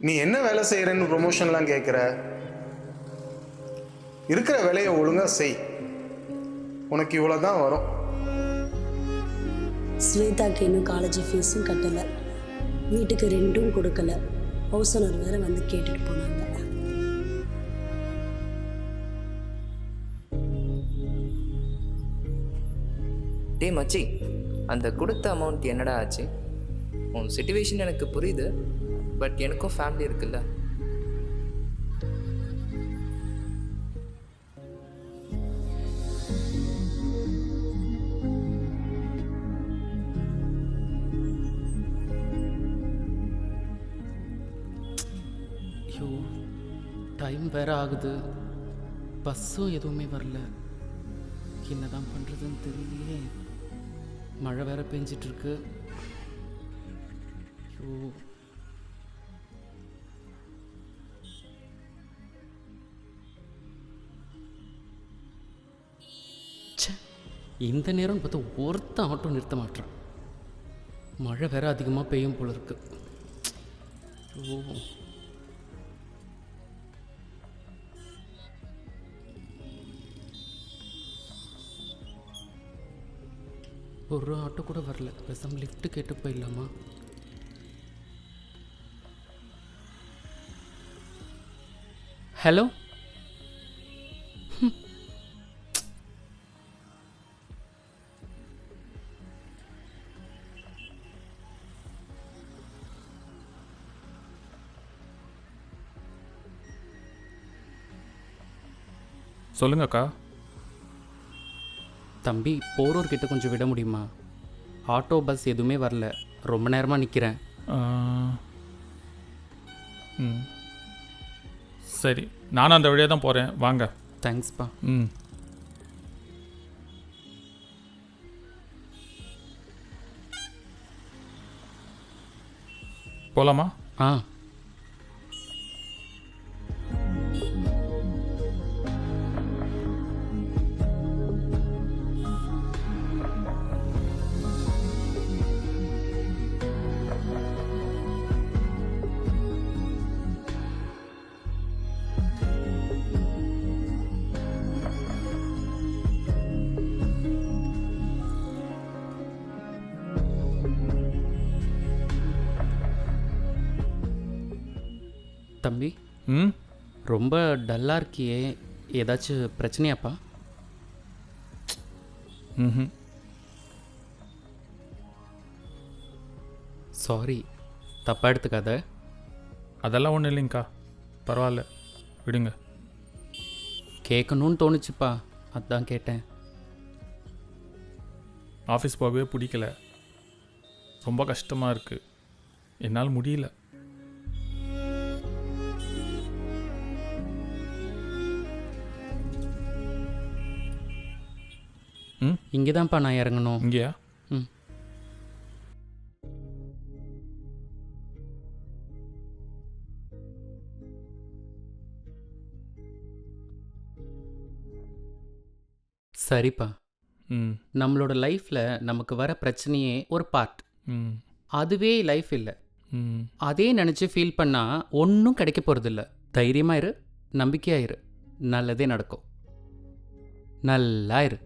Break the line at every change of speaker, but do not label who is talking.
நீ என்ன வேலை செய்கிறேன்னு ப்ரொமோஷன்லாம் கேட்குற? இருக்கிற வேலையை ஒழுங்காக செய். உனக்கு இவ்வளோ தான் வரும்.
ஸ்வேதாக்கு இன்னும் காலேஜ் ஃபீஸும் கட்டலை, வீட்டுக்கு ரெண்டும் கொடுக்கல. ஹவுஸ் ஓனர் வேற வந்து கேட்டுட்டு போனாங்க.
டே மச்சி, அந்த கொடுத்த அமௌண்ட் என்னடா ஆச்சு? உன் சிச்சுவேஷன் எனக்கு புரியுது, பட் எனக்கும் ஃபேமிலி இருக்குல்ல.
ஐயோ, டைம் வேற ஆகுது, பஸ்ஸும் எதுவுமே வரல. என்னதான் பண்ணுறதுன்னு தெரியலையே. மழை வேற பெஞ்சிட்ருக்கு. ஐயோ, ச்சே, இந்த நேரம்னு பார்த்தா ஒருத்தன் ஆட்டோ நிறுத்த மாட்டான். மழை வேற அதிகமாக பெய்யும் போல இருக்கு. ஓ, ஒரு ஆட்டோ கூட வரல. பேசாம லிஃப்ட் கேட்டு போயிடலாமா? ஹலோ,
சொல்லுங்கக்கா.
தம்பி, போரூர்கிட்ட கொஞ்சம் விட முடியுமா? ஆட்டோ பஸ் எதுவுமே வரல, ரொம்ப நேரமாக நிற்கிறேன்.
ம், சரி, நானும் அந்த வழியாக தான் போகிறேன், வாங்க.
தேங்க்ஸ்ப்பா.
ம், போகலாமா?
ஆ, தம்பி,
ம்,
ரொம்ப டல்லாக இருக்கியே, ஏதாச்சும் பிரச்சனையாப்பா?
ம்,
சாரி, தப்பாக எடுத்துக்காத.
அதெல்லாம் ஒன்றும் இல்லைங்கக்கா, பரவாயில்ல, விடுங்க.
கேட்கணும்னு தோணுச்சுப்பா, அதான் கேட்டேன்.
ஆஃபீஸ் போகவே பிடிக்கல, ரொம்ப கஷ்டமாக இருக்குது, என்னால் முடியல. ம்,
இங்கே தான்ப்பா நான் இறங்கணும்.
இங்கேயா?
ம், சரிப்பா.
ம்,
நம்மளோட லைஃப்பில் நமக்கு வர பிரச்சனையே ஒரு பார்ட்,
ம்,
அதுவே லைஃப் இல்லை.
ம்,
அதே நினச்சி ஃபீல் பண்ணால் ஒன்றும் கிடைக்க போகிறதில்ல. தைரியமாக இரு, நம்பிக்கையாக இரு, நல்லதே நடக்கும். நல்லா இரு.